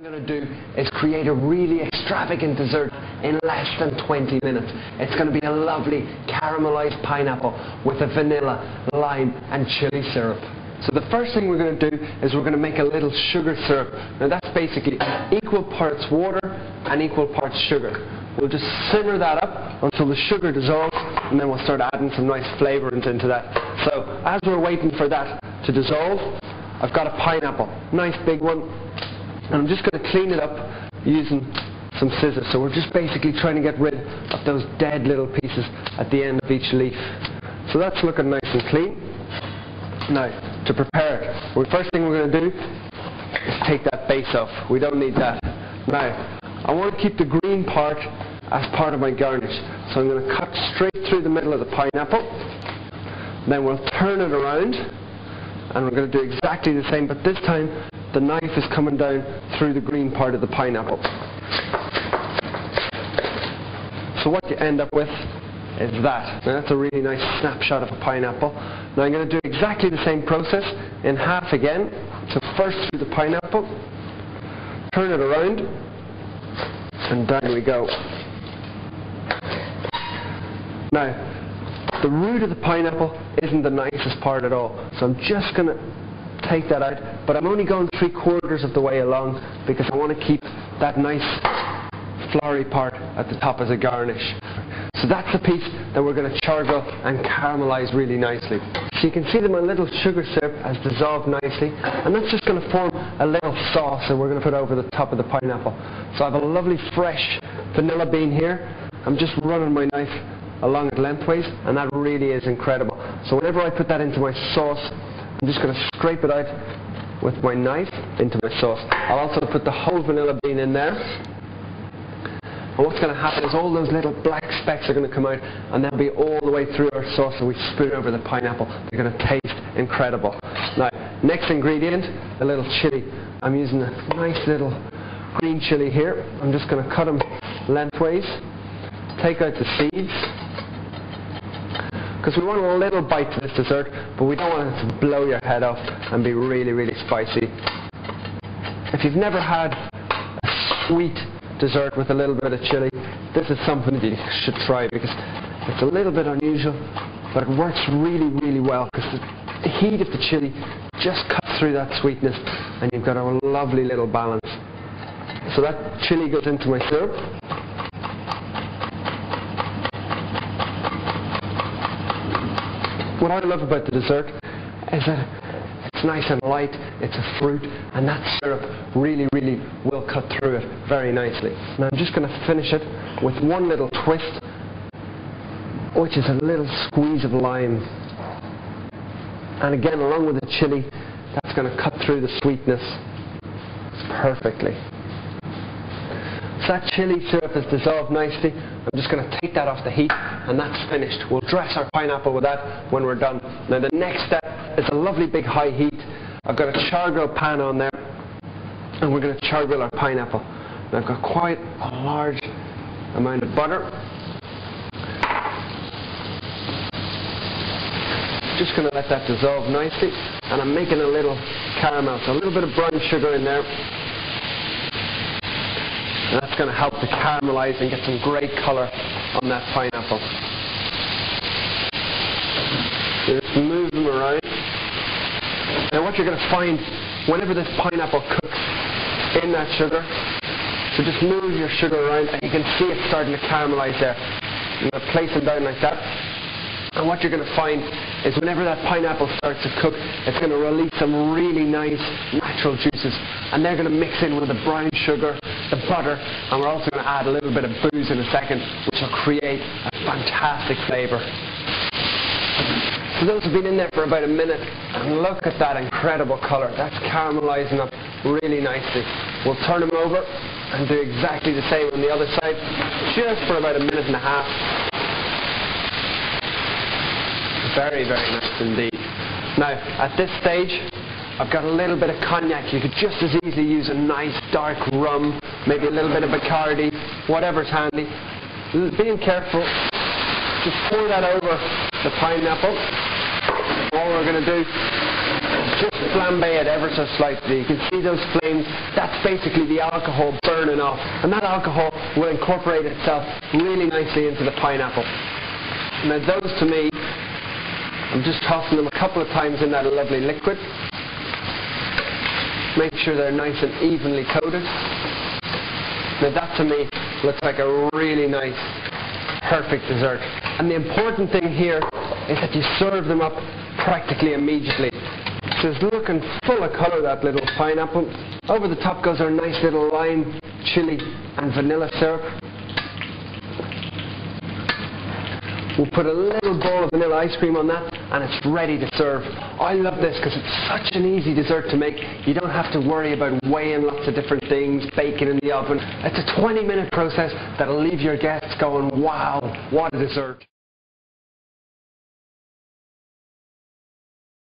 What I'm going to do is create a really extravagant dessert in less than 20 minutes. It's going to be a lovely caramelized pineapple with a vanilla, lime and chili syrup. So the first thing we're going to do is we're going to make a little sugar syrup. Now that's basically equal parts water and equal parts sugar. We'll just simmer that up until the sugar dissolves, and then we'll start adding some nice flavorings into that. So as we're waiting for that to dissolve, I've got a pineapple, nice big one, and I'm just going to clean it up using some scissors. So we're just basically trying to get rid of those dead little pieces at the end of each leaf. So that's looking nice and clean. Now, to prepare it, the first thing we're going to do is take that base off. We don't need that. Now, I want to keep the green part as part of my garnish. So I'm going to cut straight through the middle of the pineapple. Then we'll turn it around, and we're going to do exactly the same, but this time the knife is coming down through the green part of the pineapple. So what you end up with is that. Now that's a really nice snapshot of a pineapple. Now I'm going to do exactly the same process in half again. So first through the pineapple, turn it around, and down we go. Now, the root of the pineapple isn't the nicest part at all, so I'm just going to take that out, but I'm only going 3/4 of the way along because I want to keep that nice flowery part at the top as a garnish. So that's the piece that we're going to charcoal and caramelize really nicely. So you can see that my little sugar syrup has dissolved nicely, and that's just going to form a little sauce that we're going to put over the top of the pineapple. So I have a lovely fresh vanilla bean here. I'm just running my knife along it lengthways, and that really is incredible. So whenever I put that into my sauce, I'm just going to scrape it out with my knife into my sauce. I'll also put the whole vanilla bean in there. And what's going to happen is all those little black specks are going to come out, and they'll be all the way through our sauce, so we spoon over the pineapple. They're going to taste incredible. Now, next ingredient, a little chili. I'm using a nice little green chili here. I'm just going to cut them lengthways, take out the seeds, because we want a little bite to this dessert, but we don't want it to blow your head off and be really, really spicy. If you've never had a sweet dessert with a little bit of chili, this is something that you should try, because it's a little bit unusual, but it works really, really well, because the heat of the chili just cuts through that sweetness, and you've got a lovely little balance. So that chili goes into my syrup. What I love about the dessert is that it's nice and light, it's a fruit, and that syrup really, really will cut through it very nicely. Now I'm just going to finish it with one little twist, which is a little squeeze of lime. And again, along with the chili, that's going to cut through the sweetness perfectly. So that chili syrup is dissolved nicely. I'm just going to take that off the heat, and that's finished. We'll dress our pineapple with that when we're done. Now the next step is a lovely big high heat. I've got a charcoal pan on there, and we're going to charcoal our pineapple. Now I've got quite a large amount of butter. Just going to let that dissolve nicely, and I'm making a little caramel, so a little bit of brown sugar in there. And that's going to help to caramelize and get some great colour on that pineapple. So just move them around. Now what you're going to find, whenever this pineapple cooks in that sugar, so just move your sugar around, and you can see it starting to caramelize there. You're going to place them down like that. And what you're going to find is whenever that pineapple starts to cook, it's going to release some really nice natural juices, and they're going to mix in with the brown sugar, the butter, and we're also going to add a little bit of booze in a second, which will create a fantastic flavour. So those have been in there for about a minute, and look at that incredible colour. That's caramelizing up really nicely. We'll turn them over and do exactly the same on the other side, just for about a minute and a half. Very, very nice indeed. Now, at this stage, I've got a little bit of cognac. You could just as easily use a nice dark rum, maybe a little bit of Bacardi, whatever's handy. Being careful, just pour that over the pineapple. All we're going to do is just flambe it ever so slightly. You can see those flames. That's basically the alcohol burning off. And that alcohol will incorporate itself really nicely into the pineapple. Now those to me, I'm just tossing them a couple of times in that lovely liquid. Make sure they're nice and evenly coated. Now that to me looks like a really nice, perfect dessert. And the important thing here is that you serve them up practically immediately. So it's looking full of colour, that little pineapple. Over the top goes our nice little lime, chili and vanilla syrup. We'll put a little bowl of vanilla ice cream on that and it's ready to serve. I love this because it's such an easy dessert to make. You don't have to worry about weighing lots of different things, baking in the oven. It's a 20-minute process that'll leave your guests going, wow, what a dessert.